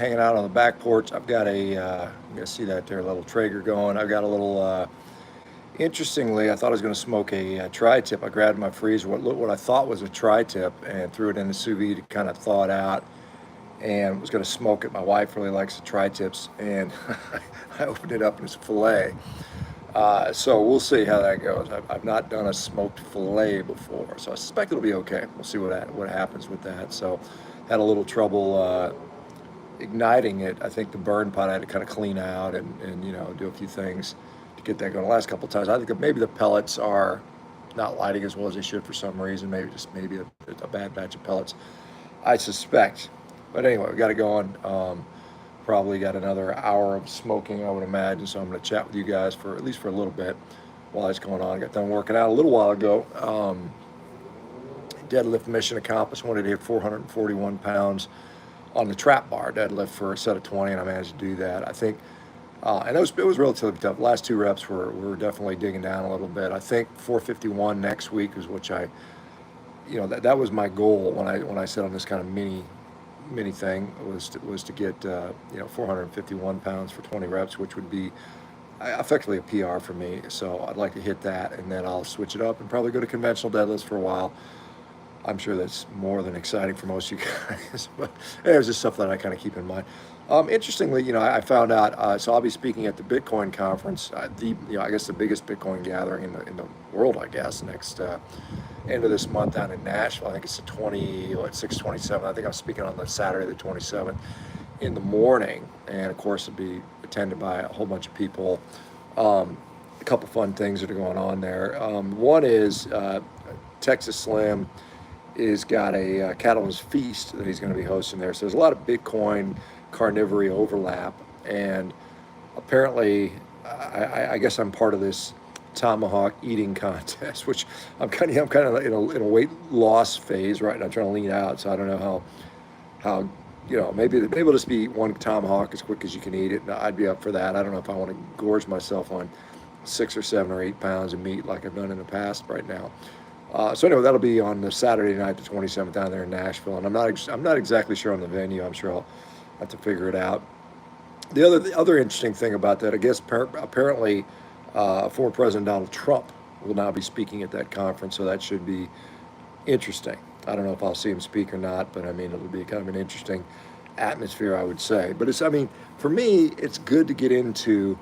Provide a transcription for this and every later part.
hanging out on the back porch. I've got a, you guys see that there, little Traeger going. I've got a little, interestingly, I thought I was going to smoke a tri-tip. I grabbed my freezer, what I thought was a tri-tip, and threw it in the sous vide to kind of thaw it out, and was going to smoke it. My wife really likes the tri-tips, and I opened it up and it's filet. So we'll see how that goes. I've not done a smoked filet before, so I suspect it'll be okay. We'll see what happens with that. So had a little trouble igniting it. I think the burn pot I had to kind of clean out and do a few things to get that going. The last couple of times, I think that maybe the pellets are not lighting as well as they should for some reason. Maybe a bad batch of pellets, I suspect. But anyway, we got it going. Probably got another hour of smoking, I would imagine. So I'm going to chat with you guys for at least for a little bit while it's going on. I got done working out a little while ago. Deadlift mission accomplished. Wanted to hit 441 pounds on the trap bar deadlift for a set of 20, and I managed to do that. I think, and it was relatively tough. The last two reps were definitely digging down a little bit. I think 451 next week is which that was my goal when I set on this kind of mini thing was to get 451 pounds for 20 reps, which would be effectively a PR for me. So I'd like to hit that, and then I'll switch it up and probably go to conventional deadlifts for a while. I'm sure that's more than exciting for most of you guys, but there's just stuff that I kind of keep in mind. Interestingly, I found out, so I'll be speaking at the Bitcoin conference, I guess the biggest Bitcoin gathering in the world, I guess, next end of this month down in Nashville. I think it's the 6/27. I think I'm speaking on the Saturday, the 27th in the morning. And of course, it'll be attended by a whole bunch of people. A couple fun things that are going on there. One is Texas Slim is got a Cattleman's Feast that he's going to be hosting there. So there's a lot of Bitcoin carnivory overlap, and apparently, I guess I'm part of this tomahawk eating contest, which I'm kind of in a weight loss phase right now. I'm trying to lean out, so I don't know how maybe we'll just be one tomahawk as quick as you can eat it. I'd be up for that. I don't know if I want to gorge myself on 6 or 7 or 8 pounds of meat like I've done in the past right now. So anyway, that'll be on the Saturday night, the 27th, down there in Nashville, and I'm not exactly sure on the venue. I'm sure I'll have to figure it out. The other interesting thing about that, I guess, apparently, former President Donald Trump will now be speaking at that conference, so that should be interesting. I don't know if I'll see him speak or not, but I mean, it'll be kind of an interesting atmosphere, I would say. But for me, it's good to get into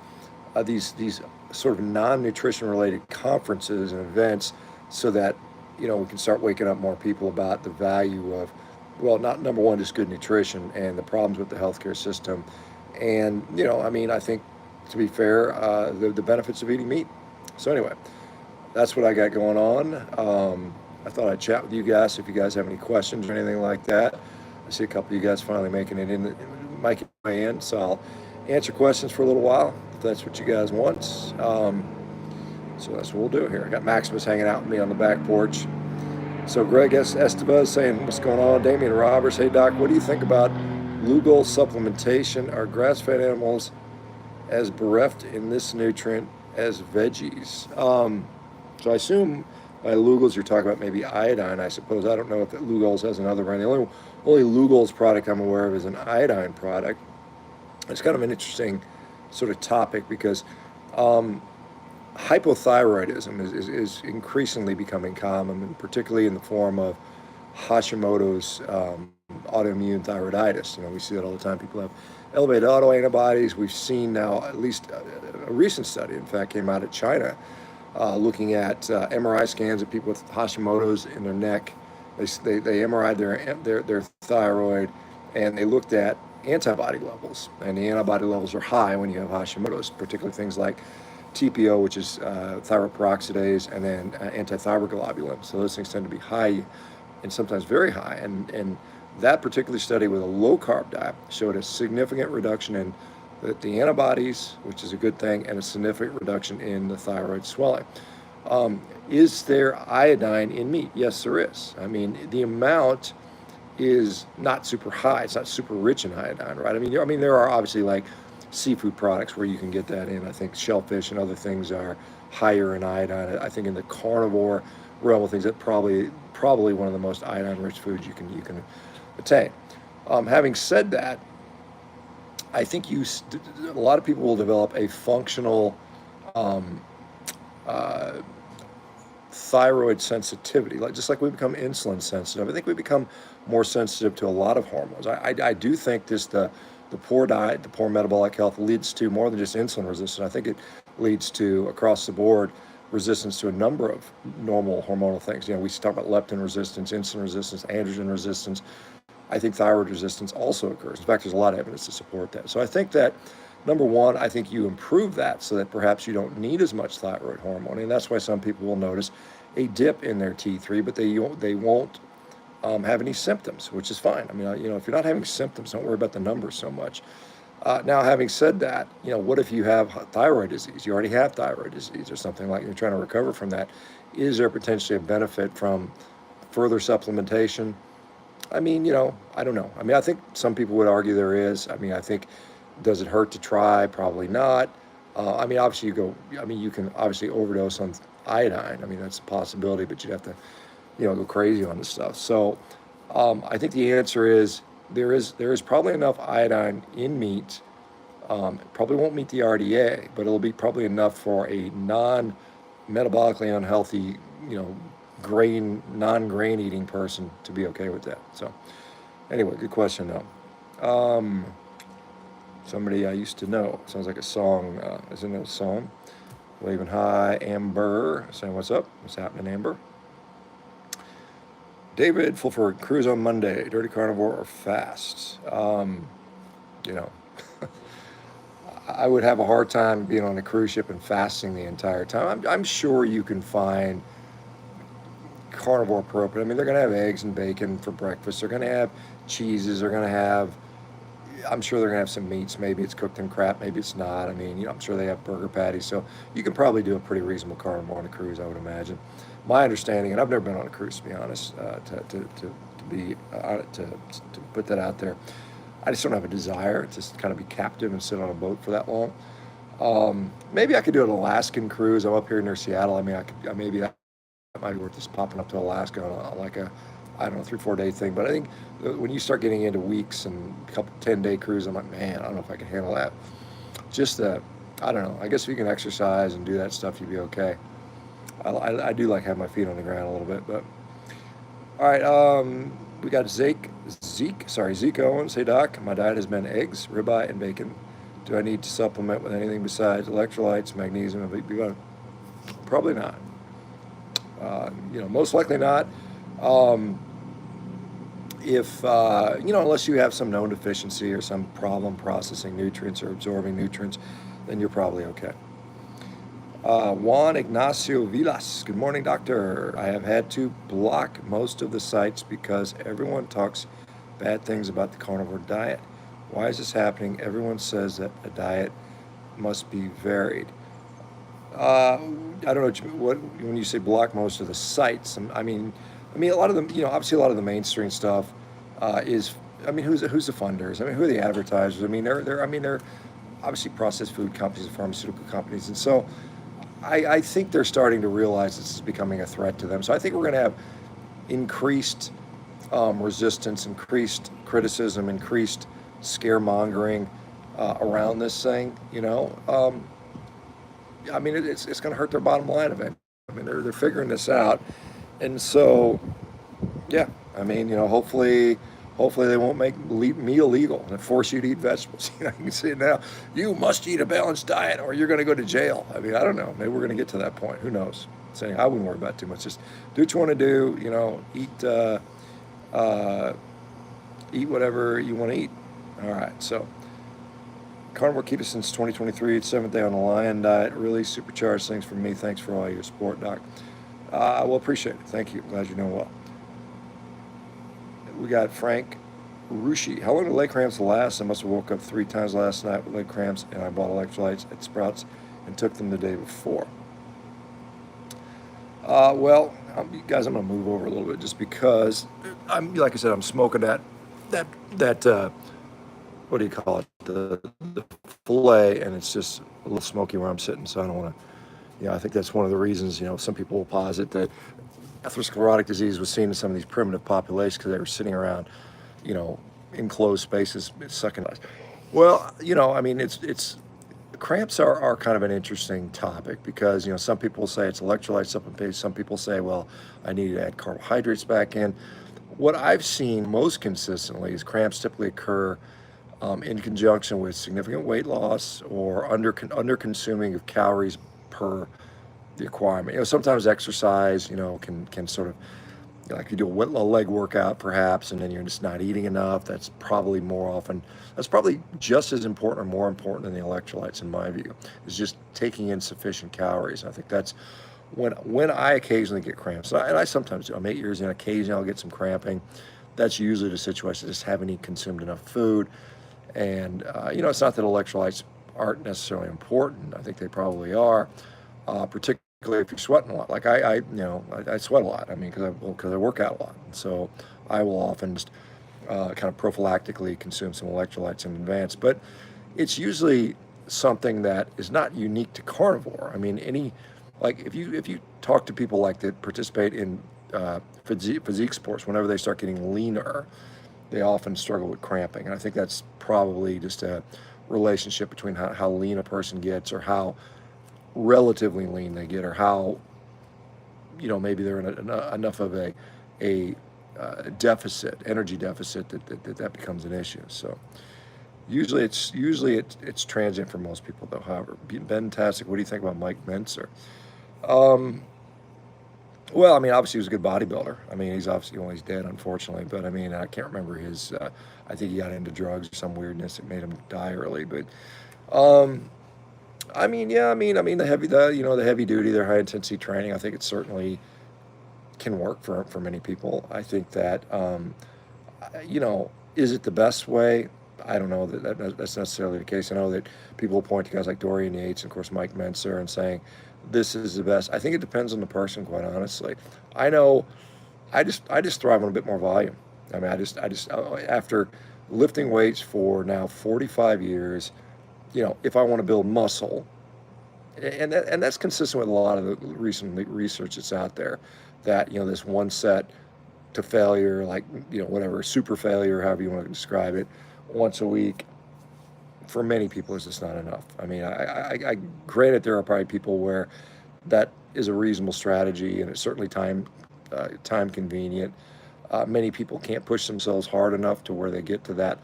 these sort of non-nutrition related conferences and events, so that we can start waking up more people about the value of, well, not number one, just good nutrition and the problems with the healthcare system, and I think, to be fair, the benefits of eating meat. So anyway, that's what I got going on. I thought I'd chat with you guys if you guys have any questions or anything like that. I see a couple of you guys finally making it in, so I'll answer questions for a little while if that's what you guys want. So that's what we'll do here. I got Maximus hanging out with me on the back porch. So Greg Estevez saying, what's going on? Damian Roberts, hey doc, what do you think about Lugol supplementation? Are grass-fed animals as bereft in this nutrient as veggies? So I assume by Lugol's you're talking about maybe iodine, I suppose. I don't know if Lugol's has another brand. The only Lugol's product I'm aware of is an iodine product. It's kind of an interesting sort of topic because hypothyroidism is increasingly becoming common, and particularly in the form of Hashimoto's autoimmune thyroiditis. We see that all the time. People have elevated autoantibodies. We've seen now at least a recent study, in fact, came out of China, looking at MRI scans of people with Hashimoto's in their neck. They MRI'd their thyroid, and they looked at antibody levels, and the antibody levels are high when you have Hashimoto's, particularly things like TPO, which is thyroid peroxidase, and then antithyroglobulin. So those things tend to be high, and sometimes very high. And that particular study with a low-carb diet showed a significant reduction in the antibodies, which is a good thing, and a significant reduction in the thyroid swelling. Is there iodine in meat? Yes, there is. The amount is not super high. It's not super rich in iodine, right? There are obviously like seafood products where you can get that in. I think shellfish and other things are higher in iodine. I think in the carnivore realm of things, that probably one of the most iodine-rich foods you can attain. Having said that, I think a lot of people will develop a functional um, uh, thyroid sensitivity, like just like we become insulin sensitive. I think we become more sensitive to a lot of hormones. I do think the poor diet, the poor metabolic health leads to more than just insulin resistance. I think it leads to across the board resistance to a number of normal hormonal things. We talk about leptin resistance, insulin resistance, androgen resistance. I think thyroid resistance also occurs. In fact, there's a lot of evidence to support that. So I think that number one, I think you improve that so that perhaps you don't need as much thyroid hormone, and that's why some people will notice a dip in their T3, but they won't have any symptoms, which is fine. I mean, if you're not having symptoms, don't worry about the numbers so much. Now, having said that, what if you have thyroid disease? You already have thyroid disease or something like you're trying to recover from that. Is there potentially a benefit from further supplementation? I mean, I don't know. I mean, I think some people would argue there is. I mean, I think, does it hurt to try? Probably not. I mean, obviously you can obviously overdose on iodine. I mean, that's a possibility, but you'd have to, go crazy on this stuff. So I think the answer is there is probably enough iodine in meat. It probably won't meet the RDA, but it'll be probably enough for a non-metabolically unhealthy, non-grain eating person to be okay with that. So anyway, good question though. Somebody I used to know. Sounds like a song. Isn't it a song? Waving hi, Amber. Saying what's up? What's happening, Amber? David Fulford, cruise on Monday. Dirty carnivore or fast? You know, I would have a hard time being on a cruise ship and fasting the entire time. I'm sure you can find carnivore appropriate. I mean, they're going to have eggs and bacon for breakfast. They're going to have cheeses. They're going to have, I'm sure they're going to have some meats. Maybe it's cooked in crap. Maybe it's not. I mean, I'm sure they have burger patties. So you can probably do a pretty reasonable carnivore on a cruise, I would imagine. My understanding, and I've never been on a cruise, to be honest, to put that out there. I just don't have a desire to kind of be captive and sit on a boat for that long. Maybe I could do an Alaskan cruise. I'm up here near Seattle. I mean, maybe that might be worth just popping up to Alaska on like a, I don't know, 3-4 day thing. But I think when you start getting into weeks and a couple 10-day cruise, I'm like, man, I don't know if I can handle that. Just I don't know. I guess if you can exercise and do that stuff, you'd be okay. I do like having my feet on the ground a little bit, but all right. We got Zeke Owens. Hey doc, my diet has been eggs, ribeye, and bacon. Do I need to supplement with anything besides electrolytes, magnesium, and B-vitamin? Probably not. Most likely not. Unless you have some known deficiency or some problem processing nutrients or absorbing nutrients, then you're probably okay. Juan Ignacio Vilas. Good morning, doctor. I have had to block most of the sites because everyone talks bad things about the carnivore diet. Why is this happening? Everyone says that a diet must be varied. I don't know what when you say block most of the sites. I mean, a lot of them. Obviously, a lot of the mainstream stuff is. I mean, who's the funders? I mean, who are the advertisers? I mean, they're obviously processed food companies and pharmaceutical companies, and so. I think they're starting to realize this is becoming a threat to them. So I think we're going to have increased resistance, increased criticism, increased scaremongering around this thing. I mean, it's going to hurt their bottom line eventually. I mean, they're figuring this out, and so yeah. I mean, hopefully they won't make meat illegal and force you to eat vegetables. You can see it now. You must eat a balanced diet or you're going to go to jail. I mean, I don't know. Maybe we're going to get to that point. Who knows? Saying I wouldn't worry about it too much. Just do what you want to do. Eat whatever you want to eat. All right. So carnivore keto since 2023. It's 7th day on the Lion diet. Really supercharged things for me. Thanks for all your support, doc. Well, appreciate it. Thank you. Glad you know well. We got Frank Rushi. How long do leg cramps last? I must have woke up 3 times last night with leg cramps, and I bought electrolytes at Sprouts and took them the day before. Guys, I'm going to move over a little bit just because like I said, I'm smoking that what do you call it? The filet, and it's just a little smoky where I'm sitting, so I don't want to. I think that's one of the reasons. Some people will posit that atherosclerotic disease was seen in some of these primitive populations because they were sitting around, enclosed spaces sucking Well, I mean, it's cramps are kind of an interesting topic because some people say it's electrolyte supplement. Some people say, well, I need to add carbohydrates back in. What I've seen most consistently is cramps typically occur in conjunction with significant weight loss or under consuming of calories per the requirement. Sometimes exercise, can sort of, like you do a leg workout perhaps, and then you're just not eating enough. That's probably more often. That's probably just as important or more important than the electrolytes in my view. Is just taking in sufficient calories. I think that's when I occasionally get cramps, and I sometimes do. I'm 8 years in. Occasionally I'll get some cramping. That's usually the situation. I just haven't consumed enough food, and it's not that electrolytes aren't necessarily important. I think they probably are, particularly if you're sweating a lot. Like I sweat a lot. I mean, because I work out a lot, so I will often just kind of prophylactically consume some electrolytes in advance. But it's usually something that is not unique to carnivore. I mean, like if you talk to people like that participate in physique sports, whenever they start getting leaner, they often struggle with cramping. And I think that's probably just a relationship between how lean a person gets, or how relatively lean they get, or how maybe they're in enough of a energy deficit that becomes an issue. So usually it's transient for most people, though. However, fantastic. What do you think about Mike Mentzer? Um, well, I mean, obviously he was a good bodybuilder. I mean, he's dead, unfortunately. But I mean, I can't remember his. I think he got into drugs or some weirdness that made him die early. But um, I mean, yeah, I mean the heavy duty, their high intensity training. I think it certainly can work for many people. I think that is it the best way? I don't know that's necessarily the case. I know that people point to guys like Dorian Yates and of course Mike Mentzer and saying this is the best. I think it depends on the person, quite honestly. I know I just thrive on a bit more volume. I mean, I just after lifting weights for now 45 years, if I want to build muscle, and that's consistent with a lot of the recent research that's out there, that this one set to failure, like whatever super failure, however you want to describe it, once a week, for many people is just not enough. I mean, I granted there are probably people where that is a reasonable strategy, and it's certainly time convenient. Many people can't push themselves hard enough to where they get to that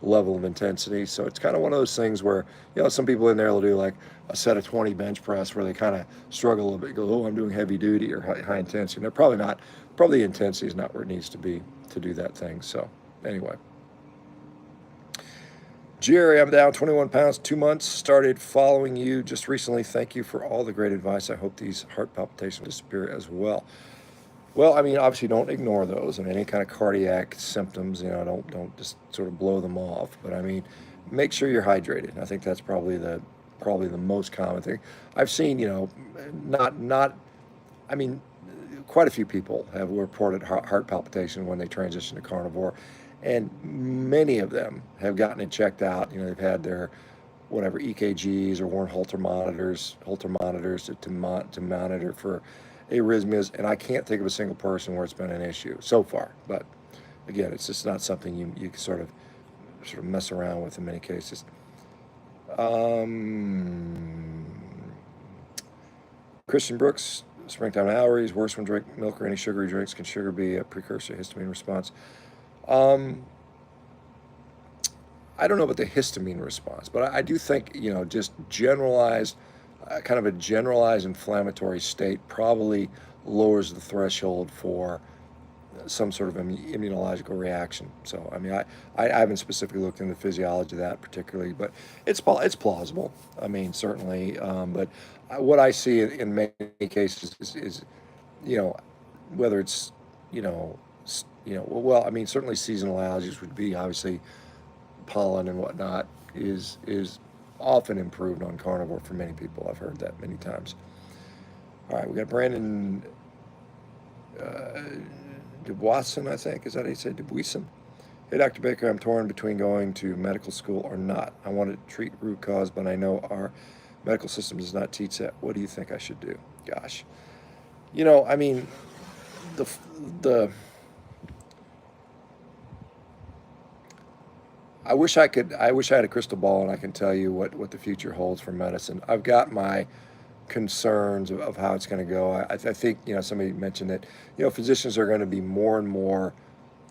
level of intensity. So it's kind of one of those things where, some people in there will do like a set of 20 bench press where they kind of struggle a little bit, go, oh, I'm doing heavy duty or high intensity. And they're probably not, probably the intensity is not where it needs to be to do that thing. So anyway, Jerry, I'm down 21 pounds, 2 months, started following you just recently. Thank you for all the great advice. I hope these heart palpitations disappear as well. Well, I mean, obviously, don't ignore those. I mean, any kind of cardiac symptoms, don't just sort of blow them off. But I mean, make sure you're hydrated. I think that's probably the most common thing I've seen. Not. I mean, quite a few people have reported heart palpitation when they transition to carnivore, and many of them have gotten it checked out. They've had their whatever EKGs or worn Holter monitors to monitor for arrhythmias, and I can't think of a single person where it's been an issue so far. But again, it's just not something you can sort of mess around with in many cases. Um, Christian Brooks, springtime allergies, worse when drink milk or any sugary drinks. Can sugar be a precursor to histamine response? Um, I don't know about the histamine response, but I do think, just generalized, kind of a generalized inflammatory state probably lowers the threshold for some sort of immunological reaction. So, I mean, I haven't specifically looked into the physiology of that particularly, but it's plausible. I mean, certainly. But what I see in many cases is you know, whether it's, well, I mean, certainly seasonal allergies would be obviously pollen and whatnot is often improved on carnivore for many people. I've heard that many times. All right, we got Brandon uh, Duboisson, I think. Is that how you say Duboisson? Hey, Dr. Baker, I'm torn between going to medical school or not. I want to treat root cause, but I know our medical system does not teach that. What do you think I should do? Gosh. I mean, the I wish I had a crystal ball and I can tell you what the future holds for medicine. I've got my concerns of how it's going to go. I think, somebody mentioned that, physicians are going to be more and more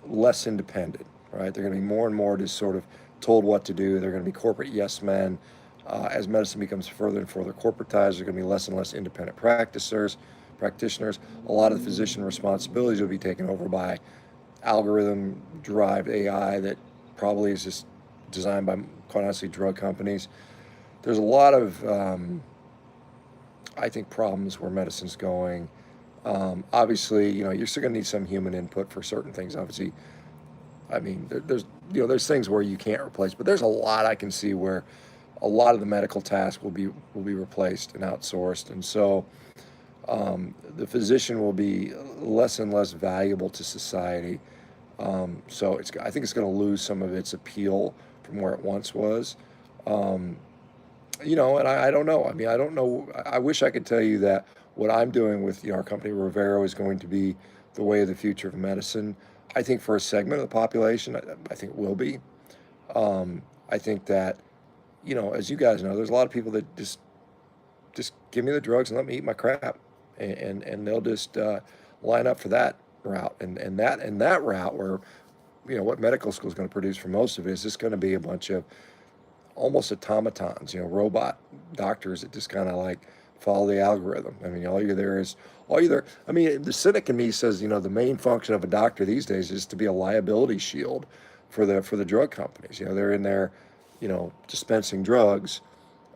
less independent, right? They're going to be more and more just sort of told what to do. They're going to be corporate yes men. As medicine becomes further and further corporatized, there's going to be less and less independent practitioners. A lot of the physician responsibilities will be taken over by algorithm-derived AI that probably is just designed by, quite honestly, drug companies. There's a lot of, I think, problems where medicine's going. Obviously, you're still going to need some human input for certain things. Obviously, I mean, there's things where you can't replace, but there's a lot I can see where a lot of the medical tasks will be replaced and outsourced, and so the physician will be less and less valuable to society. So I think it's going to lose some of its appeal from where it once was. Um, and I don't know. I mean, I don't know. I wish I could tell you that what I'm doing with our company Revero is going to be the way of the future of medicine. I think for a segment of the population, I think it will be. I think that, as you guys know, there's a lot of people that just give me the drugs and let me eat my crap, and they'll just line up for that route, and that route where what medical school is going to produce for most of it is just going to be a bunch of almost automatons, robot doctors that just kind of like follow the algorithm. I mean, all you're there. I mean, the cynic in me says, the main function of a doctor these days is to be a liability shield for the drug companies. They're in there, dispensing drugs,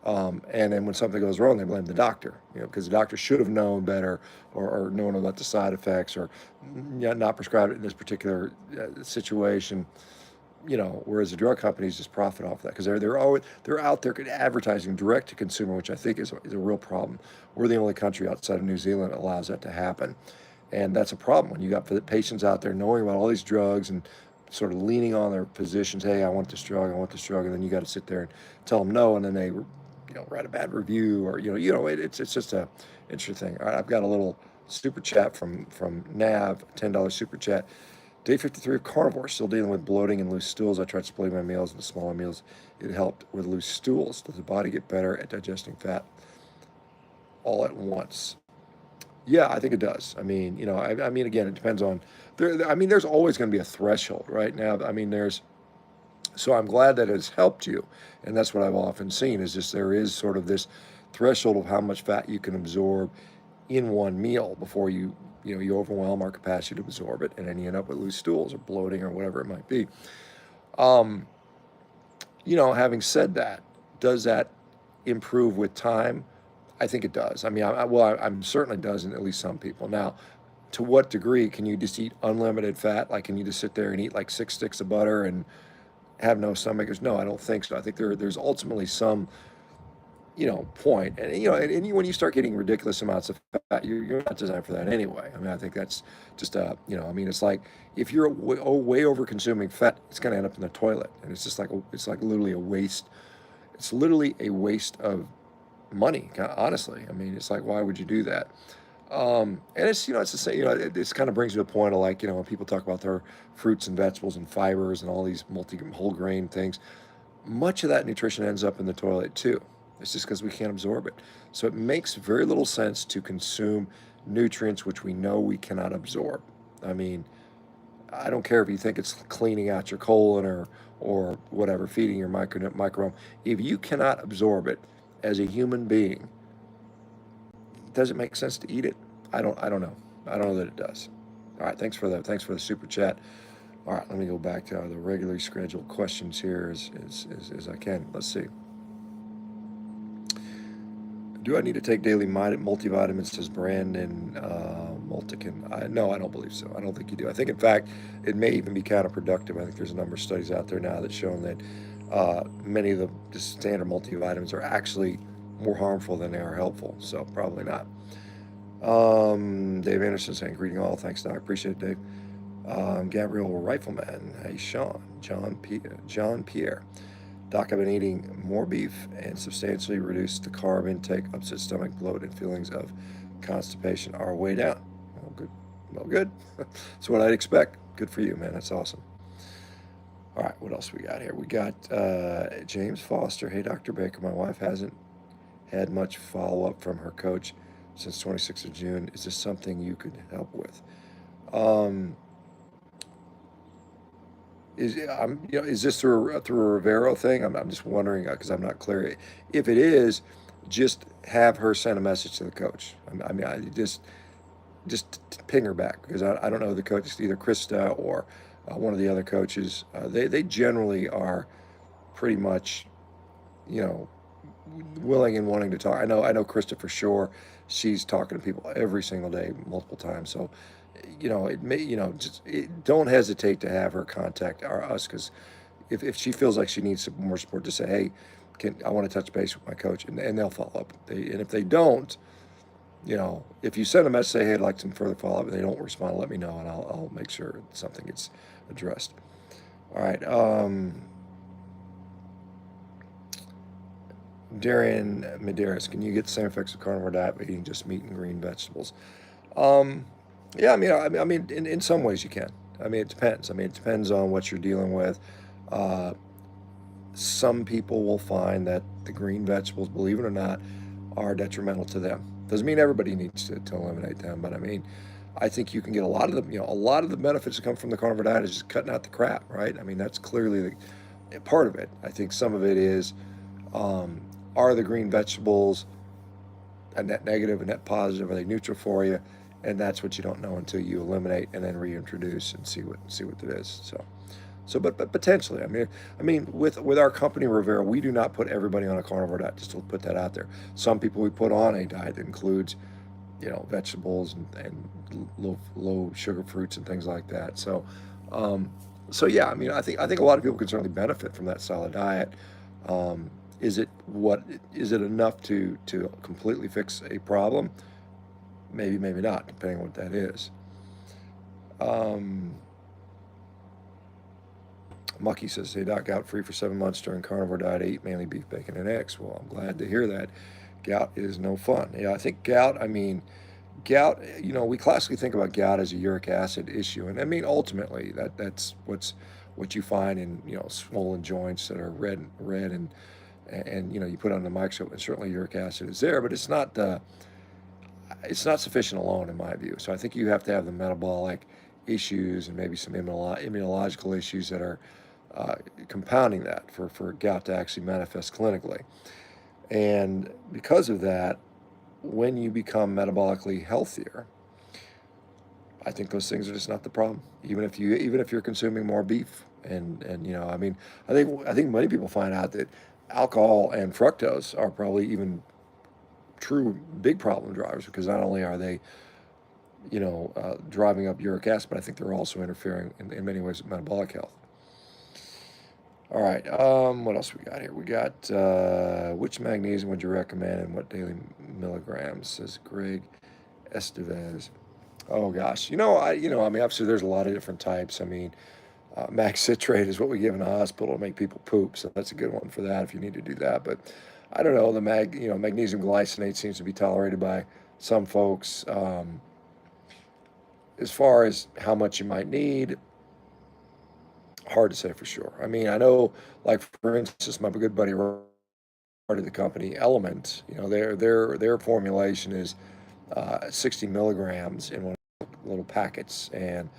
and then when something goes wrong, they blame the doctor, because the doctor should have known better, or known about the side effects, or not prescribed it in this particular situation. Whereas the drug companies just profit off that because they're out there advertising direct to consumer, which I think is a real problem. We're the only country outside of New Zealand that allows that to happen, and that's a problem when you got the patients out there knowing about all these drugs and sort of leaning on their physicians. Hey, I want this drug, and then you got to sit there and tell them no, and then they write a bad review, or it's just a interesting thing. All right, I've got a little super chat from Nav, $10 super chat. Day 53 of carnivore, still dealing with bloating and loose stools. I tried splitting my meals into smaller meals. It helped with loose stools. Does the body get better at digesting fat all at once? Yeah, I think it does. I mean, I mean, again, it depends on there. I mean, there's always going to be a threshold right now. I mean, so I'm glad that it's helped you, and that's what I've often seen is just there is sort of this threshold of how much fat you can absorb in one meal before you overwhelm our capacity to absorb it, and then you end up with loose stools or bloating or whatever it might be. Um, having said that, does that improve with time? I think it does. I mean, I'm certain it does in at least some people. Now, to what degree can you just eat unlimited fat? Like, can you just sit there and eat like 6 sticks of butter and have no stomach? No, I don't think so. I think there's ultimately some point. And when you start getting ridiculous amounts of fat, you're not designed for that anyway. I mean, I think that's just I mean, it's like if you're way over consuming fat, it's going to end up in the toilet, and it's just like it's like literally a waste. It's literally a waste of money. Honestly, I mean, it's like, why would you do that? And it's it's the same. This kind of brings me to a point of like when people talk about their fruits and vegetables and fibers and all these whole grain things, much of that nutrition ends up in the toilet too. It's just because we can't absorb it. So it makes very little sense to consume nutrients which we know we cannot absorb. I mean, I don't care if you think it's cleaning out your colon or whatever, feeding your microbiome. If you cannot absorb it as a human being, does it make sense to eat it? I don't know. I don't know that it does. All right, thanks for the super chat. All right, let me go back to the regularly scheduled questions here as I can. Let's see. Do I need to take daily multivitamins, says Brandon Multikin? No, I don't believe so. I don't think you do. I think, in fact, it may even be counterproductive. I think there's a number of studies out there now that show that many of the standard multivitamins are actually more harmful than they are helpful. So probably not. Dave Anderson saying, greeting all. Thanks, Doc. Appreciate it, Dave. Gabriel Rifleman. Hey, Sean. John Pierre. Doc, I've been eating more beef and substantially reduced the carb intake, upset stomach, bloat, and feelings of constipation are way down. Well, good. Well, good. That's what I'd expect. Good for you, man. That's awesome. All right, what else we got here? We got James Foster. Hey, Dr. Baker, my wife hasn't had much follow-up from her coach since 26th of June. Is this something you could help with? Um, is this through a Revero thing? I'm just wondering because I'm not clear. If it is, just have her send a message to the coach. I just ping her back because I don't know the coach. It's either Krista or one of the other coaches. They generally are pretty much, you know, willing and wanting to talk. I know Krista for sure. She's talking to people every single day, multiple times. So, it may, don't hesitate to have her contact us because if she feels like she needs some more support, to say, hey, I want to touch base with my coach, and they'll follow up. And if they don't, if you send a message, say, hey, I'd like some further follow up, and they don't respond, let me know, and I'll make sure something gets addressed. All right. Darian Medeiros, can you get the same effects of carnivore diet by eating just meat and green vegetables? Um, yeah, in some ways you can. It depends. It depends on what you're dealing with. Uh, some people will find that the green vegetables, believe it or not, are detrimental to them. Doesn't mean everybody needs to eliminate them, but I think you can get a lot of a lot of the benefits that come from the carnivore diet is just cutting out the crap, right? That's clearly part of it. I think some of it is, um, are the green vegetables a net negative, a net positive? Are they neutral for you? And that's what you don't know until you eliminate and then reintroduce and see what it is. But potentially, with our company Revero, we do not put everybody on a carnivore diet. Just to put that out there. Some people we put on a diet that includes, vegetables and low sugar fruits and things like that. Um, yeah, I think a lot of people can certainly benefit from that style of diet. Um, is it enough to completely fix a problem? Maybe, maybe not, depending on what that is. Um, Mucky says, hey, Doc, gout free for 7 months during carnivore diet, ate mainly beef, bacon, and eggs. Well, I'm glad to hear that. Gout is no fun. Yeah, I think gout, we classically think about gout as a uric acid issue. And ultimately, that's what you find in, swollen joints that are red and you put it on the microscope, and certainly uric acid is there, but it's not sufficient alone in my view. So I think you have to have the metabolic issues and maybe some immunological issues that are compounding that for gout to actually manifest clinically. And because of that, when you become metabolically healthier, I think those things are just not the problem. Even if you're consuming more beef, and I think many people find out that alcohol and fructose are probably even true big problem drivers, because not only are they driving up uric acid, but I think they're also interfering in many ways with metabolic health. All right, what else we got here? We got which magnesium would you recommend and what daily milligrams? Says Greg Estevez. Oh gosh, obviously there's a lot of different types. Max citrate is what we give in the hospital to make people poop, so that's a good one for that if you need to do that. But I don't know, magnesium glycinate seems to be tolerated by some folks. As far as how much you might need, hard to say for sure. I know, like for instance, my good buddy part of the company, Element, their formulation is 60 milligrams in one of the little packets, and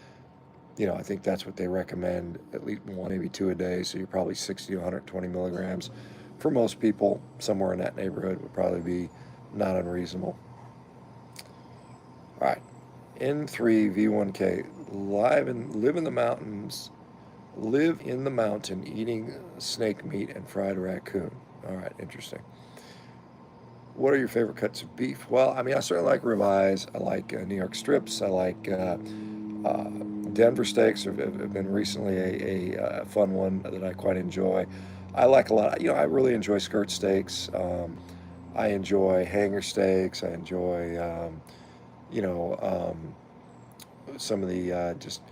I think that's what they recommend, at least one, maybe two a day. So you're probably 60 to 120 milligrams. For most people, somewhere in that neighborhood would probably be not unreasonable. All right, N3V1K, live in the mountains, live in the mountain eating snake meat and fried raccoon. All right, interesting. What are your favorite cuts of beef? Well, I certainly like ribeyes. I like New York strips. I like Denver steaks have been recently a fun one that I quite enjoy. I like a lot. I really enjoy skirt steaks. I enjoy hanger steaks. I enjoy, you know, some of the just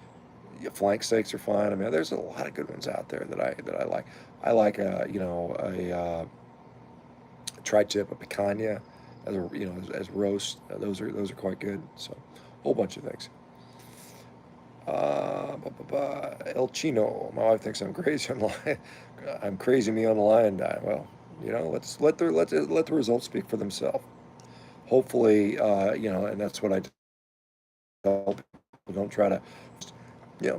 flank steaks are fine. There's a lot of good ones out there that I like. I like a tri-tip, a picanha, as roast. Those are quite good. So, a whole bunch of things. El Chino. My wife thinks I'm crazy on the lion. I'm crazy me on the lion diet. Well, let's let the results speak for themselves. Hopefully, and that's what I tell people. Don't try to,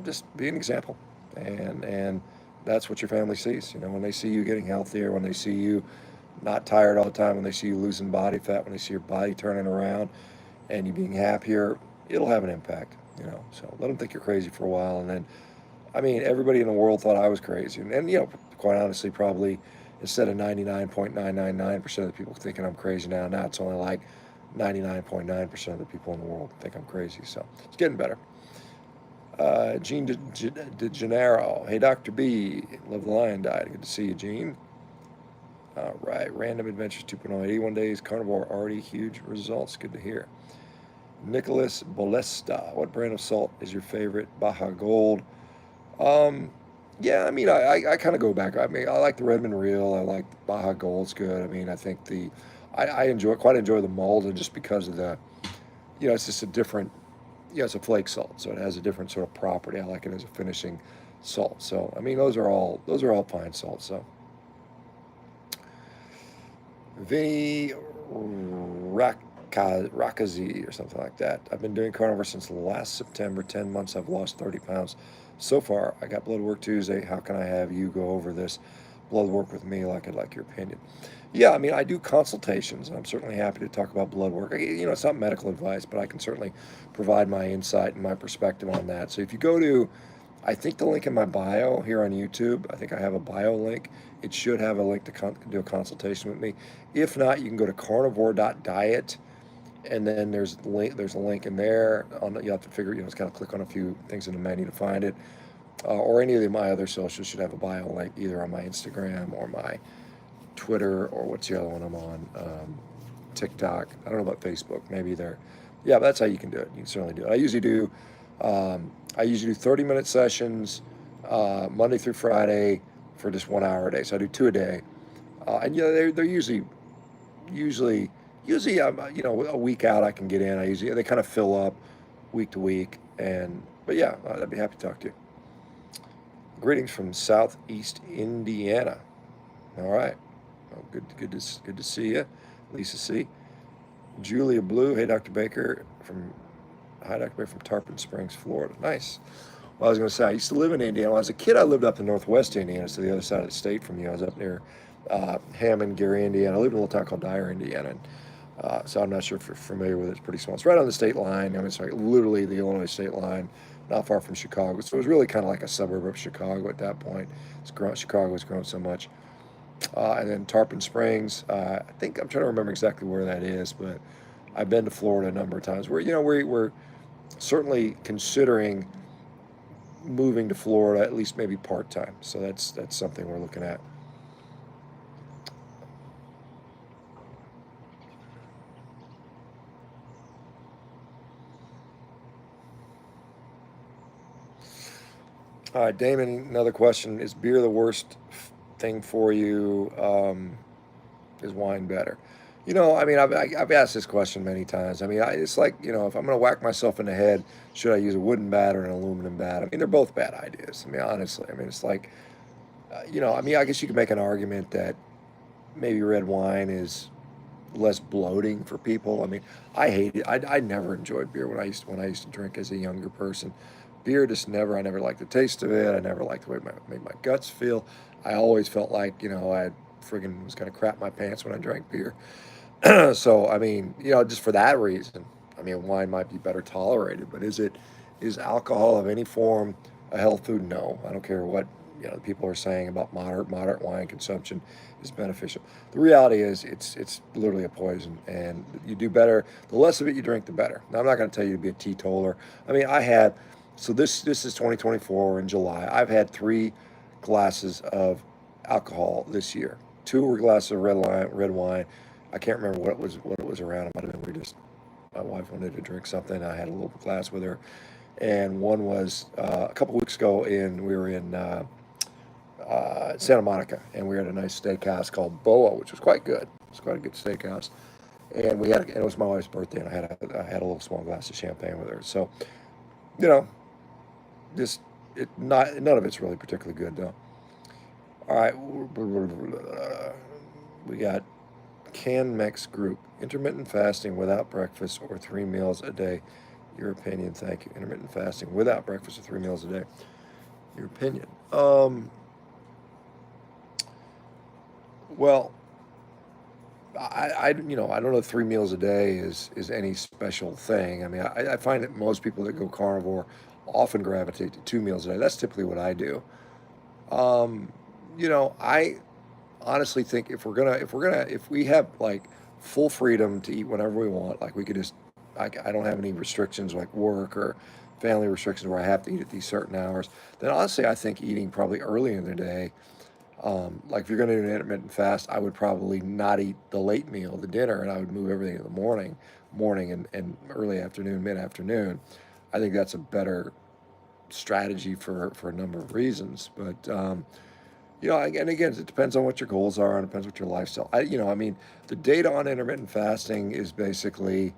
just be an example, and that's what your family sees. When they see you getting healthier, when they see you not tired all the time, when they see you losing body fat, when they see your body turning around, and you being happier, it'll have an impact. So let them think you're crazy for a while, and then, I mean, everybody in the world thought I was crazy, and quite honestly, probably instead of 99.999% of the people thinking I'm crazy now it's only like 99.9% of the people in the world think I'm crazy. So it's getting better. Gene DeGennaro. Hey, Dr. B. Live the Lion Diet. Good to see you, Gene. All right. Random Adventures 2.0. 81 days. Carnivore already huge results. Good to hear. Nicholas Bolesta. What brand of salt is your favorite? Baja Gold. Um, yeah, I mean, I kind of go back. I mean, I like the Redmond Real. I like Baja Gold's good. I mean, I think I quite enjoy the Malden just because of it's just a different, it's a flake salt, so it has a different sort of property. I like it as a finishing salt. So, I mean, those are all fine salts. So, Vinny Rakazi or something like that. I've been doing carnivore since last September. 10 months. I've lost 30 pounds so far. I got blood work Tuesday. How can I have you go over this blood work with me? I'd like your opinion. Yeah, I mean, I do consultations, and I'm certainly happy to talk about blood work. It's not medical advice, but I can certainly provide my insight and my perspective on that. So if you go to, I think the link in my bio here on YouTube, I think I have a bio link. It should have a link to do a consultation with me. If not, you can go to carnivore.diet, and then there's a link in there. You have to figure, it's kind of click on a few things in the menu to find it. Or any of my other socials should have a bio link, either on my Instagram or my Twitter, or what's the other one I'm on? TikTok. I don't know about Facebook. Maybe there. Yeah, that's how you can do it. You can certainly do it. I usually do 30-minute sessions, Monday through Friday, for just 1 hour a day. So I do two a day, and they're usually a week out I can get in. They kind of fill up week to week, but yeah, I'd be happy to talk to you. Greetings from Southeast Indiana. All right. Oh, good to see you, Lisa C. Julia Blue. Hey, Dr. Baker Hi, Dr. Baker from Tarpon Springs, Florida. Nice. Well, I was going to say, I used to live in Indiana. When I was a kid, I lived up in northwest Indiana, so the other side of the state from you. I was up near Hammond, Gary, Indiana. I lived in a little town called Dyer, Indiana. So I'm not sure if you're familiar with it. It's pretty small. It's right on the state line. I mean, it's like literally the Illinois state line, not far from Chicago. So it was really kind of like a suburb of Chicago at that point. Chicago has grown so much. And then Tarpon Springs. I think I'm trying to remember exactly where that is, but I've been to Florida a number of times. We're certainly considering moving to Florida, at least maybe part-time. So that's something we're looking at. All right, Damon, another question. Is beer the worst thing for you? Is wine better? I mean, I've asked this question many times. I mean, it's like, if I'm going to whack myself in the head, should I use a wooden bat or an aluminum bat? I mean, they're both bad ideas. I mean, honestly, I mean, it's like, I mean, I guess you could make an argument that maybe red wine is less bloating for people. I mean, I hate it. I never enjoyed beer when I used to drink as a younger person. Beer just never. I never liked the taste of it. I never liked the way it made my guts feel. I always felt like I friggin' was gonna crap my pants when I drank beer. So I mean, just for that reason, I mean, wine might be better tolerated. But is alcohol of any form a health food? No. I don't care what people are saying about moderate wine consumption is beneficial. The reality is it's literally a poison, and you do better. The less of it you drink, the better. Now, I'm not going to tell you to be a teetotaler. I mean, this is 2024 in July. I've had 3 glasses of alcohol this year. 2 were glasses of red wine. I can't remember what it was around. It might have been my wife wanted to drink something. I had a little glass with her, and one was a couple weeks ago. We were in Santa Monica, and we were at a nice steakhouse called Boa, which was quite good. It was quite a good steakhouse, and and it was my wife's birthday, and I had a little small glass of champagne with her. So, you know, This none of it's really particularly good though. All right, we got Can Mex Group. Intermittent fasting without breakfast or 3 meals a day. Your opinion, thank you. Intermittent fasting without breakfast or 3 meals a day. Your opinion. Well, I I don't know if 3 meals a day is any special thing. I mean, I find that most people that go carnivore often gravitate to 2 meals a day. That's typically what I do. Um, I honestly think if we have like full freedom to eat whenever we want, like we could just, like I don't have any restrictions like work or family restrictions where I have to eat at these certain hours, then honestly I think eating probably early in the day, like if you're going to do an intermittent fast, I would probably not eat the late meal, the dinner, and I would move everything in the morning and early afternoon, mid afternoon. I think that's a better strategy for a number of reasons, but and again, it depends on what your goals are, and it depends what your lifestyle. I mean, the data on intermittent fasting is basically,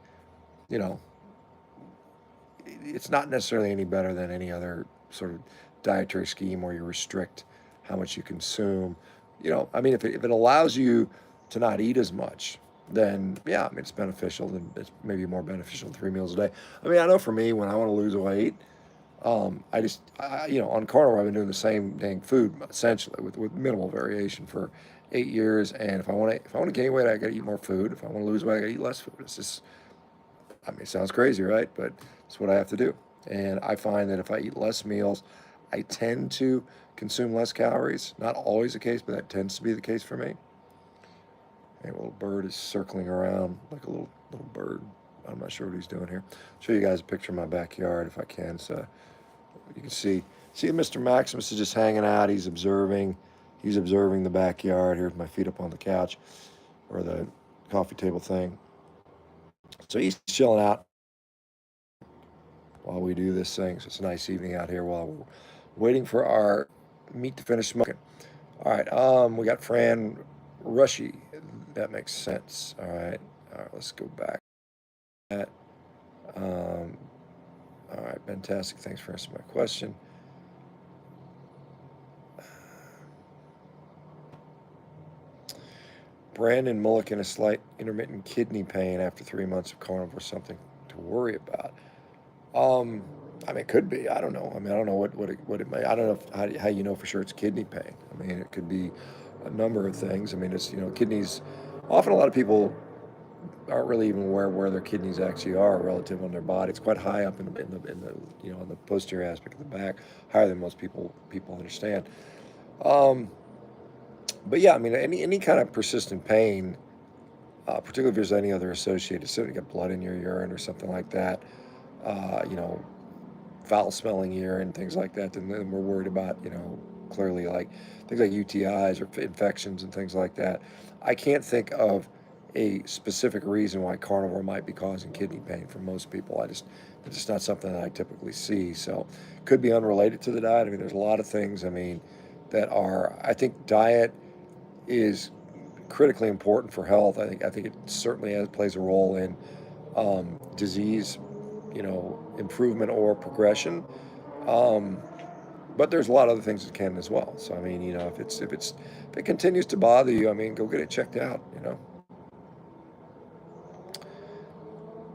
you know, it's not necessarily any better than any other sort of dietary scheme where you restrict how much you consume. I mean, if it allows you to not eat as much, then yeah, I mean, it's beneficial. Then it's maybe more beneficial than 3 meals a day. I mean, I know for me, when I want to lose weight, on carnivore, I've been doing the same dang food essentially with minimal variation for 8 years. And if I want to gain weight, I got to eat more food. If I want to lose weight, I got to eat less food. It's just, I mean, it sounds crazy, right? But it's what I have to do. And I find that if I eat less meals, I tend to consume less calories. Not always the case, but that tends to be the case for me. And a little bird is circling around like a little bird. I'm not sure what he's doing here. I'll show you guys a picture of my backyard if I can. So you can see Mr. Maximus is just hanging out. He's observing. He's observing the backyard. Here's my feet up on the couch or the coffee table thing. So he's chilling out while we do this thing. So it's a nice evening out here while we're waiting for our meat to finish smoking. All right, we got Fran Rushy. That makes sense. All right, let's go back. That. All right, fantastic. Thanks for answering my question. Brandon Mulligan, a slight intermittent kidney pain after 3 months of carnivore, something to worry about. I mean, it could be. I don't know. I mean, I don't know what it may. I don't know how you know for sure it's kidney pain. I mean, it could be a number of things. I mean, it's kidneys. Often, a lot of people aren't really even aware where their kidneys actually are relative on their body. It's quite high up in the posterior aspect of the back, higher than most people understand. Um, but yeah, I mean, any kind of persistent pain, particularly if there's any other associated, so you get blood in your urine or something like that, uh, you know, foul smelling urine, things like that, then we're worried about, clearly like things like UTIs or infections and things like that. I can't think of a specific reason why carnivore might be causing kidney pain for most people. It's just not something that I typically see. So could be unrelated to the diet. I mean, there's a lot of things, I mean, I think diet is critically important for health. I think it certainly plays a role in disease, improvement or progression. Um, but there's a lot of other things that can as well. So I mean, if it continues to bother you, I mean, go get it checked out.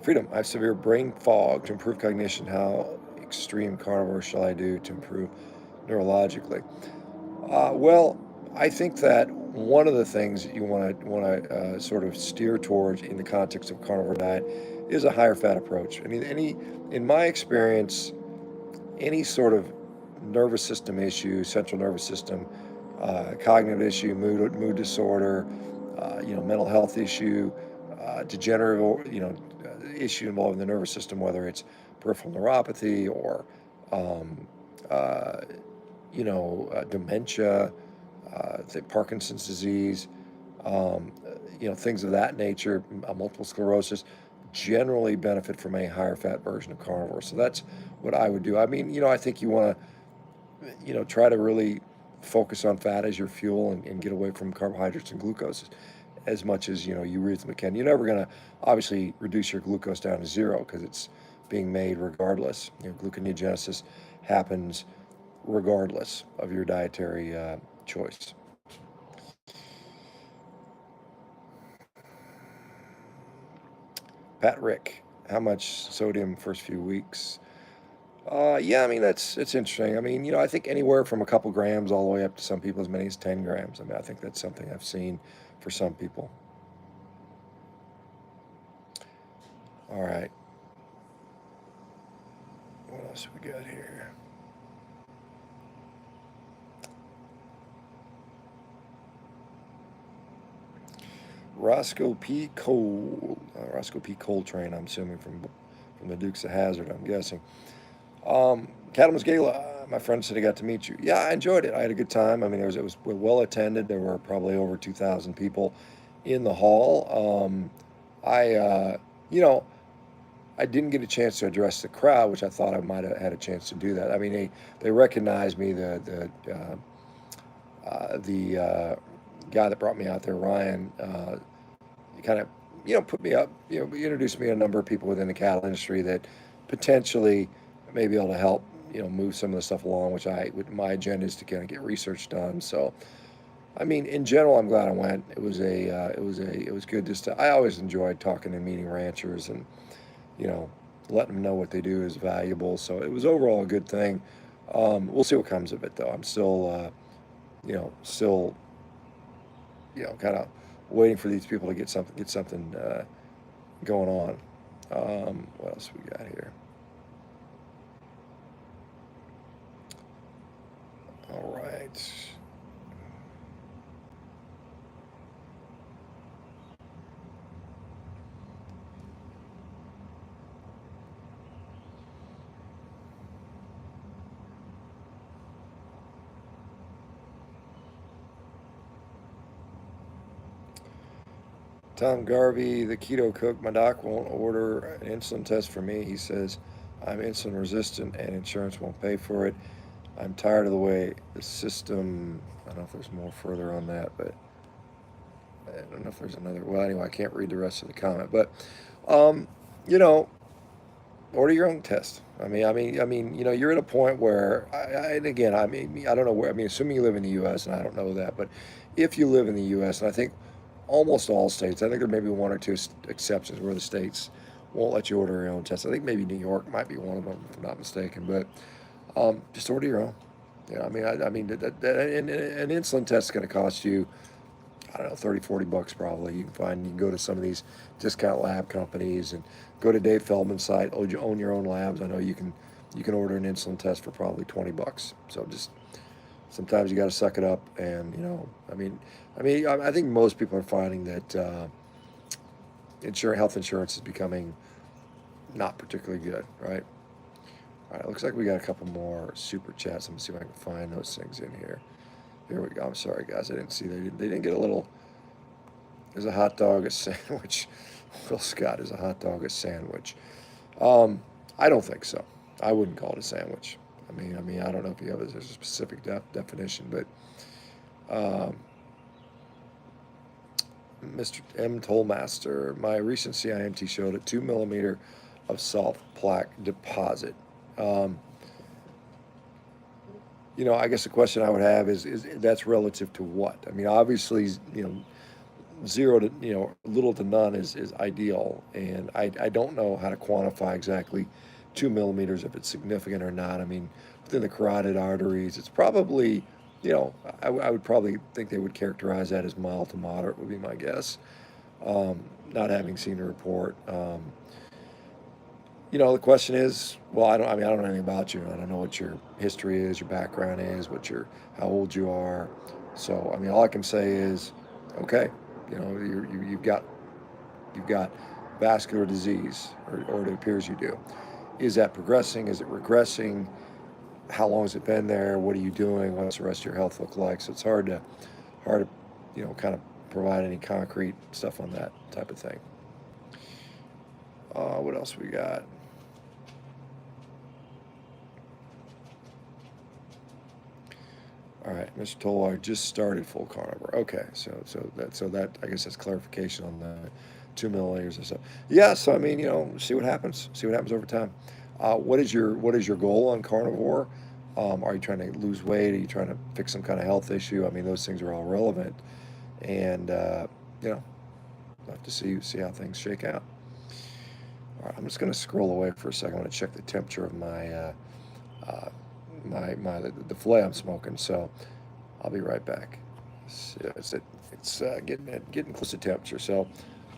Freedom. I have severe brain fog. To improve cognition, how extreme carnivore shall I do to improve neurologically? Well, I think that one of the things that you want to sort of steer towards in the context of carnivore diet is a higher fat approach. I mean, in my experience, any sort of nervous system issue, central nervous system, cognitive issue, mood disorder, mental health issue, degenerative, issue involving the nervous system, whether it's peripheral neuropathy or, um, uh, dementia, Parkinson's disease, um, things of that nature, multiple sclerosis, generally benefit from a higher fat version of carnivore. So that's what I would do. I mean, I think you want to, try to really focus on fat as your fuel and get away from carbohydrates and glucose as much as you reasonably can. You're never going to obviously reduce your glucose down to zero because it's being made regardless. Gluconeogenesis happens regardless of your dietary choice. Pat Rick, how much sodium first few weeks? Yeah, I mean it's interesting. I mean, I think anywhere from a couple grams all the way up to some people as many as 10 grams. I mean, I think that's something I've seen for some people. All right. What else we got here? Rosco P Cole, Rosco P Coltrane. I'm assuming from the Dukes of Hazzard. I'm guessing. Cattleman's Gala. My friend said he got to meet you. Yeah, I enjoyed it. I had a good time. I mean, it was well attended. There were probably over 2,000 people in the hall. I you know I didn't get a chance to address the crowd, which I thought I might have had a chance to do that. I mean, they recognized me. The guy that brought me out there, Ryan, kind of put me up. He introduced me to a number of people within the cattle industry that potentially may be able to help move some of the stuff along. Which my agenda is to kind of get research done. So I mean, in general, I'm glad I went. It was good. I always enjoyed talking and meeting ranchers and you know, letting them know what they do is valuable. So it was overall a good thing. We'll see what comes of it, though. I'm still, kind of waiting for these people to get something going on. What else we got here? All right. Tom Garvey, the keto cook, my doc won't order an insulin test for me. He says I'm insulin resistant and insurance won't pay for it. I'm tired of the way the system. I don't know if there's more further on that, but I don't know if there's another. Well, anyway, I can't read the rest of the comment, but um, you know, order your own test. You're at a point where, and again, I don't know where. I mean, assuming you live in the U.S., and I don't know that, but if you live in the U.S., and I think almost all states, I think there may be one or two exceptions where the states won't let you order your own test. I think maybe New York might be one of them, if I'm not mistaken. But just order your own. An insulin test is going to cost you, I don't know, 30, 40 bucks probably. You can go to some of these discount lab companies and go to Dave Feldman's site. Oh, you own your own labs. I know you can order an insulin test for probably 20 bucks. So just sometimes you got to suck it up. And I think most people are finding that health insurance is becoming not particularly good, right? All right, looks like we got a couple more super chats. Let me see if I can find those things in here. Here we go. I'm sorry, guys. I didn't see they didn't get a little. Is a hot dog a sandwich? Phil Scott, is a hot dog a sandwich? I don't think so. I wouldn't call it a sandwich. I don't know if you have a specific definition, but Mr. M. Tollmaster, my recent CIMT showed a 2 millimeter of soft plaque deposit. Um, I guess the question I would have is that's relative to what? I mean, obviously, zero to little to none is ideal, and I don't know how to quantify exactly 2 millimeters if it's significant or not. I mean, within the carotid arteries, it's probably I would probably think they would characterize that as mild to moderate would be my guess. Not having seen the report. The question is, well, I don't know anything about you. I don't know what your history is, your background is, how old you are. So, all I can say is, okay, you've got vascular disease, or it appears you do. Is that progressing? Is it regressing? How long has it been there? What are you doing? What's the rest of your health look like? So it's hard to, kind of provide any concrete stuff on that type of thing. What else we got? All right, Mr. Toll, I just started full carnivore. Okay, so that I guess that's clarification on 2 milliliters or so. Yeah, so I mean, see what happens. See what happens over time. What is your goal on carnivore? Are you trying to lose weight? Are you trying to fix some kind of health issue? I mean, those things are all relevant, and you know, we'll have to see how things shake out. All right, I'm just going to scroll away for a second. I want to check the temperature of uh, the filet I'm smoking. So I'll be right back. It's getting close to temperature. So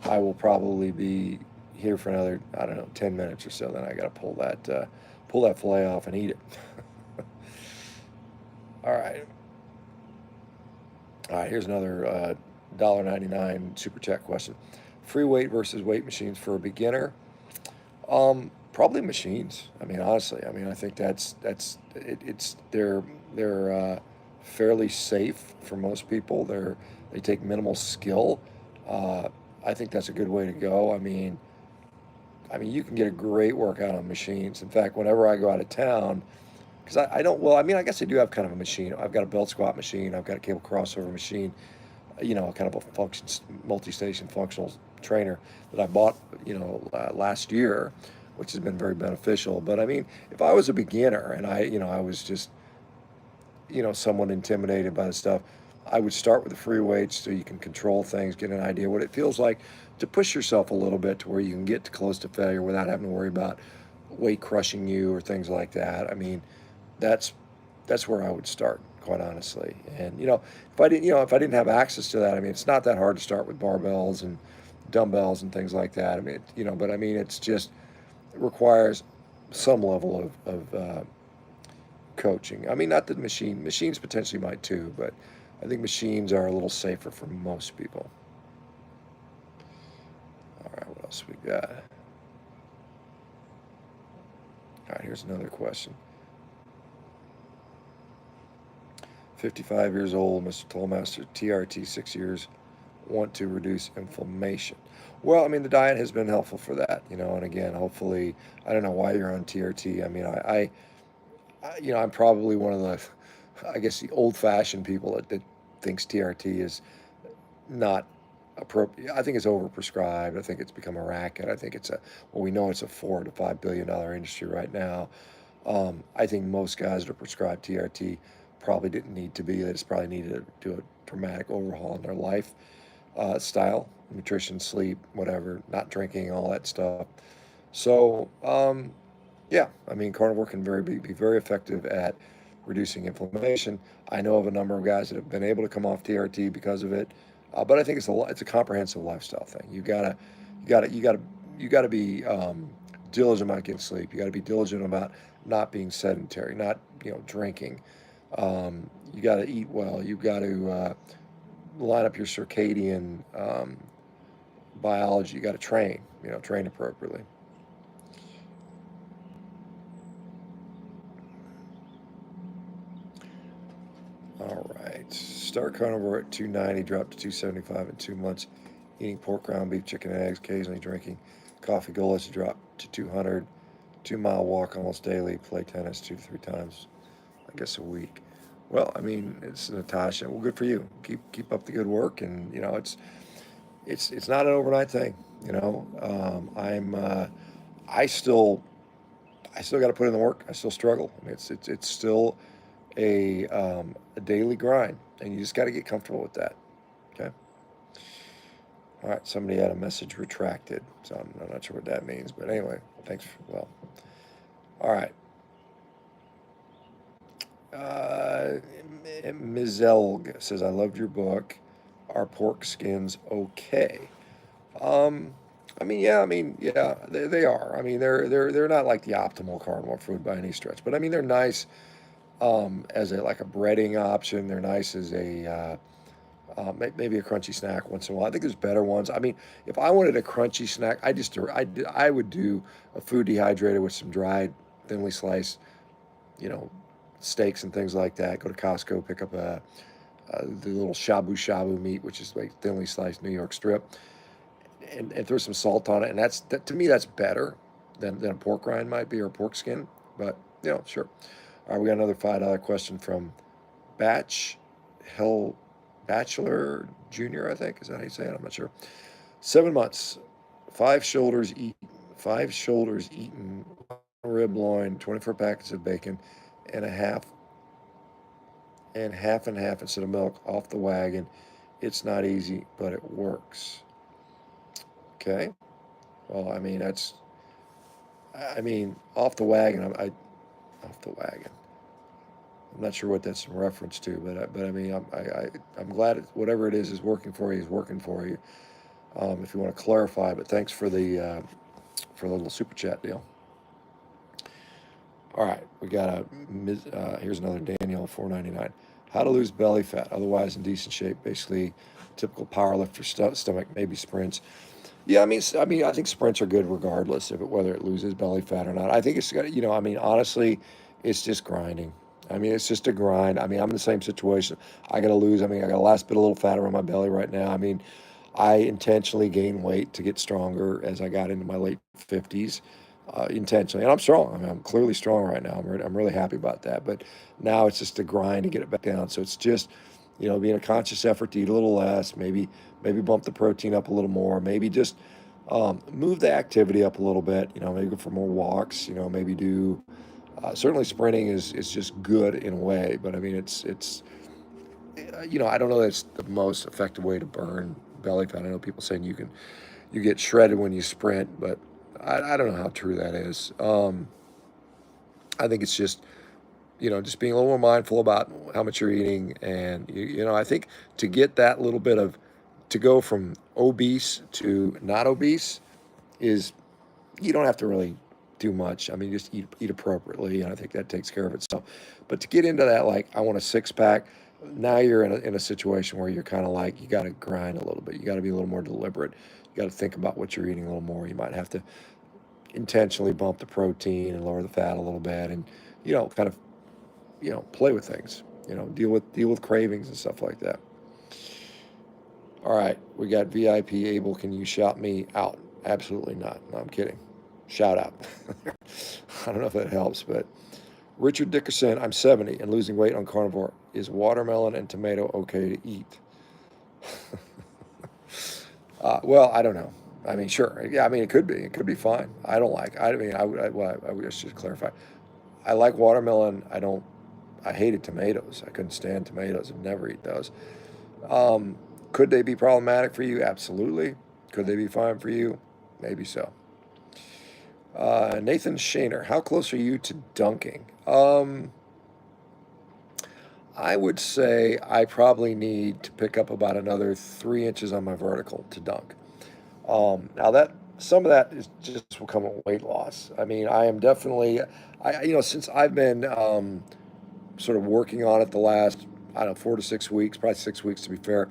I will probably be here for another, I don't know, 10 minutes or so. Then I got to pull that fillet off and eat it. All right. All right. Here's another $1.99 super chat question. Free weight versus weight machines for a beginner. Probably machines. I mean, honestly, I mean, I think they're fairly safe for most people. They take minimal skill. Uh, I think that's a good way to go. I mean, you can get a great workout on machines. In fact, whenever I go out of town, because I don't, well, I mean, I guess I do have kind of a machine. I've got a belt squat machine. I've got a cable crossover machine. Kind of a multi-station functional trainer that I bought, last year, which has been very beneficial. But I mean, if I was a beginner and I was just, somewhat intimidated by the stuff, I would start with the free weights so you can control things, get an idea what it feels like to push yourself a little bit to where you can get to close to failure without having to worry about weight crushing you or things like that. I mean, that's that's where I would start, quite honestly. And if I didn't have access to that, I mean, it's not that hard to start with barbells and dumbbells and things like that. I mean, but I mean, it requires some level of coaching. I mean, not that machines potentially might too, but I think machines are a little safer for most people. All right, what else we got? All right, here's another question. 55 years old, Mr. Tollmaster, TRT 6 years, want to reduce inflammation. Well, I mean, the diet has been helpful for that, and again, hopefully, I don't know why you're on TRT. I mean, I'm probably one of the, I guess, the old-fashioned people that thinks TRT is not appropriate. I think it's overprescribed. I think it's become a racket. I think we know it's a $4 to $5 billion industry right now. I think most guys that are prescribed TRT probably didn't need to be. They just probably needed to do a dramatic overhaul in their life style, nutrition, sleep, whatever, not drinking, all that stuff. So, yeah, I mean, carnivore can be very effective at reducing inflammation. I know of a number of guys that have been able to come off TRT because of it, but I think it's a comprehensive lifestyle thing. You gotta be diligent about getting sleep. You got to be diligent about not being sedentary, not drinking. You got to eat well. You got to line up your circadian biology. You got to train appropriately. All right. Start carnivore at 290, drop to 275 in 2 months. Eating pork, ground beef, chicken, and eggs, occasionally drinking coffee. Goal is to drop to 200. 2 mile walk almost daily. Play tennis 2 to 3 times, I guess, a week. Well, I mean, it's Natasha. Well, good for you. Keep up the good work, and it's not an overnight thing. I still got to put in the work. I still struggle. I mean, it's still a daily grind, and you just got to get comfortable with that. Okay. All right. Somebody had a message retracted, so I'm not sure what that means, but anyway, thanks. All right. Uh, Ms. Elg says, "I loved your book. Are pork skins okay?" Um, yeah, they are. I mean, they're not like the optimal carnivore food by any stretch, but I mean, they're nice as a breading option. They're nice as maybe a crunchy snack once in a while. I think there's better ones. I mean, if I wanted a crunchy snack, I would do a food dehydrated with some dried, thinly sliced, you know, steaks and things like that. Go to Costco, pick up the little shabu shabu meat, which is like thinly sliced New York strip, and throw some salt on it. And to me, that's better than a pork rind might be or a pork skin. But sure. All right, we got another $5 question from Batch Hell Bachelor Junior. I think is that how you say it? I'm not sure. 7 months, 5 shoulders eaten, 1 rib loin, 24 packets of bacon, and a half and half instead of milk off the wagon. It's not easy, but it works. Okay. Well, I mean, off the wagon. Off the wagon. I'm not sure what that's in reference to, but I mean, I'm glad whatever it is working for you is working for you. If you want to clarify, but thanks for the little super chat deal. All right, we got here's another Daniel 499. How to lose belly fat, otherwise in decent shape. Basically, typical power lifter stomach, maybe sprints. Yeah, I think sprints are good regardless of whether it loses belly fat or not. I think it's got, honestly, it's just grinding. It's just a grind. I'm in the same situation. I got to lose. I got the last bit a little fat around my belly right now. I intentionally gained weight to get stronger as I got into my late 50s, intentionally. And I'm strong. I'm clearly strong right now. I'm really happy about that. But now it's just a grind to get it back down. So it's just, being a conscious effort to eat a little less, maybe bump the protein up a little more, maybe just move the activity up a little bit, maybe go for more walks, maybe do, certainly sprinting is just good in a way, but I don't know that's the most effective way to burn belly fat. I know people saying you get shredded when you sprint, but I don't know how true that is. I think it's just, just being a little more mindful about how much you're eating. And, I think to get that little bit to go from obese to not obese is, you don't have to really do much. Just eat appropriately. And I think that takes care of itself. But to get into that, like, I want a six pack, now you're in a situation where you're kind of like, you got to grind a little bit. You got to be a little more deliberate. You got to think about what you're eating a little more. You might have to intentionally bump the protein and lower the fat a little bit, and kind of play with things, deal with cravings and stuff like that. All right, we got VIP Abel. Can you shout me out? Absolutely not. No, I'm kidding. Shout out. I don't know if that helps, but Richard Dickerson, I'm 70 and losing weight on carnivore. Is watermelon and tomato okay to eat? Well, I don't know. Sure. Yeah, it could be. It could be fine. I don't like. I should clarify. I like watermelon. I hated tomatoes. I couldn't stand tomatoes. I'd never eat those. Could they be problematic for you? Absolutely. Could they be fine for you? Maybe so. Nathan Shaner, how close are you to dunking? I would say I probably need to pick up about another 3 inches on my vertical to dunk. Now that some of that is just will come with weight loss. I am definitely, since I've been sort of working on it the last, I don't know, 4 to 6 weeks, probably 6 weeks to be fair,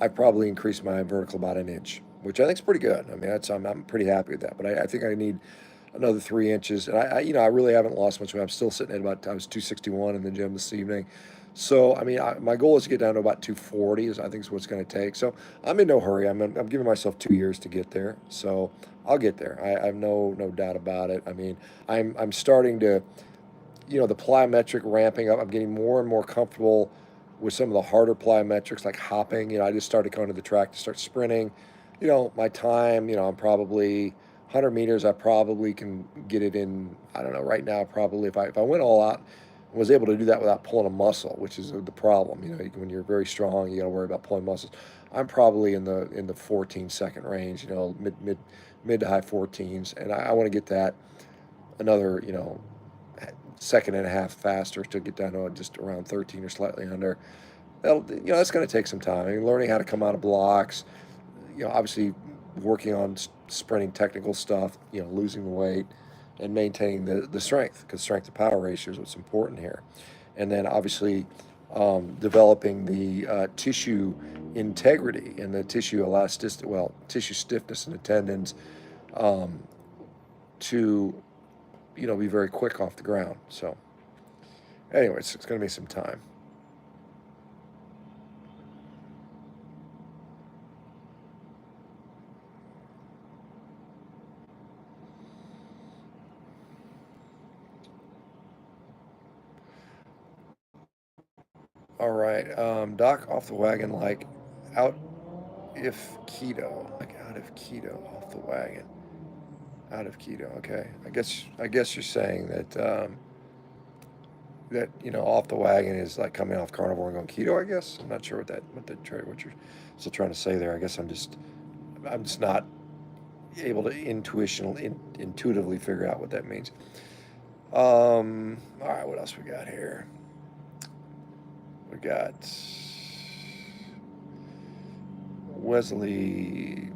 I've probably increased my vertical about an inch, which I think is pretty good. I'm pretty happy with that. But I think I need another 3 inches, and I really haven't lost much weight. I'm still sitting at I was 261 in the gym this evening. So my goal is to get down to about 240. I think is what's going to take. So I'm in no hurry. I'm giving myself 2 years to get there. So I'll get there. I have no doubt about it. I'm starting to, the plyometric ramping up. I'm getting more and more comfortable with some of the harder plyometrics like hopping. I just started going to the track to start sprinting. My time, I'm probably 100 meters. I probably can get it in, I don't know, right now, probably if I went all out, was able to do that without pulling a muscle, which is the problem. When you're very strong, you got to worry about pulling muscles. I'm probably in the 14-second range, mid to high 14s, and I want to get that another, second and a half faster to get down to just around 13 or slightly under. That's going to take some time. Learning how to come out of blocks, obviously working on sprinting technical stuff, losing the weight and maintaining the strength, because strength to power ratio is what's important here. And then obviously developing the tissue integrity and the tissue elasticity, tissue stiffness in the tendons, to be very quick off the ground. So anyways, it's going to be some time. All right, Doc, off the wagon, like out if keto, like out of keto, off the wagon, out of keto. Okay, I guess you're saying that that off the wagon is like coming off carnivore and going keto. I guess I'm not sure what you're still trying to say there. I guess I'm just not able to intuitively figure out what that means. All right, what else we got here? We got Wesley